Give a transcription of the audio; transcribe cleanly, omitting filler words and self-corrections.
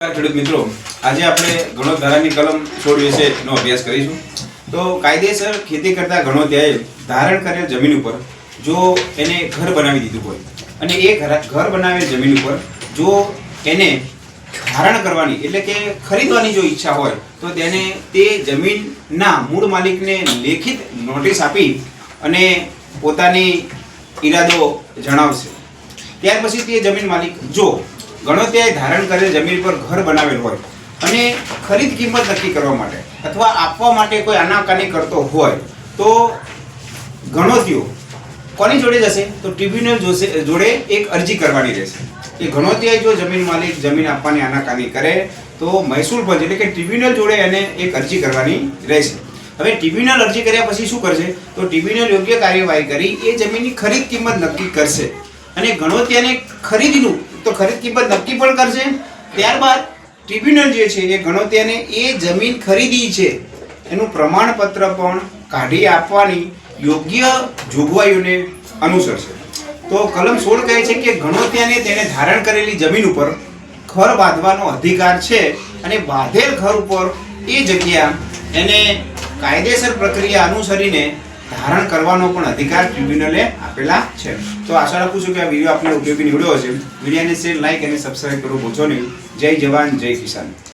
ખેડૂત મિત્રો, આજે આપણે ગણોત્યાની કલમ 16 વિશેનો અભ્યાસ કરીશું. તો કાયદેસર ખેતી કરતા ગણોત્યાએ ધારણ કરેલ જમીન ઉપર જો એને ઘર બનાવી દીધું હોય અને એ ઘર બનાવેલ જમીન ઉપર જો એને ધારણ કરવાની એટલે કે ખરીદવાની જો ઈચ્છા હોય તો તેને તે જમીનના મૂળ માલિકને લેખિત નોટિસ આપી અને પોતાની ઈરાદો જણાવશે. ત્યાર પછી તે જમીન માલિક જો ગણોત્યાએ ધારણ કરેલ જમીન પર ઘર બનાવેલ હોય અને ખરીદ કિંમત નક્કી કરવા માટે અથવા આપવા માટે કોઈ આનાકાની કરતો હોય તો ગણોત્યો કોની જોડે જશે? તો ટ્રિબ્યુનલ જોડે એક અરજી કરવાની રહેશે. એ ગણોત્યાએ જો જમીન માલિક જમીન આપવાની આનાકાની કરે તો મહેસૂલ પંચ એટલે કે ટ્રિબ્યુનલ જોડે એને એક અરજી કરવાની રહેશે. હવે ટ્રિબ્યુનલ અરજી કર્યા પછી શું કરશે? તો ટ્રિબ્યુનલ યોગ્ય કાર્યવાહી કરી એ જમીનની ખરીદ કિંમત નક્કી કરશે અને ગણોત્યાને ખરીદનું તો ખરીદ કિંમત નક્કી પણ કરશે. ત્યારબાદ ટ્રિબ્યુનલ જે છે એ ગણોત્યાને એ જમીન ખરીદી છે એનું પ્રમાણપત્ર પણ કાઢી આપવાની યોગ્ય જોગવાઈઓને અનુસરશે. તો કલમ 16 કહે છે કે ગણોત્યાને તેને ધારણ કરેલી જમીન ઉપર ઘર બાંધવાનો અધિકાર છે અને બાંધેલ ઘર ઉપર એ જગ્યા એને કાયદેસર પ્રક્રિયા અનુસરીને ધારણ કરવાનો પણ અધિકાર ટ્રિબ્યુનલે આપેલા છે. તો આશા રાખું છું કે આ વિડીયો આપને ઉપયોગી નીવડ્યો હશે. વિડીયોને શેર, લાઈક અને સબસ્ક્રાઇબ કરવું ભૂલશો નહીં. જય જવાન, જય કિસાન.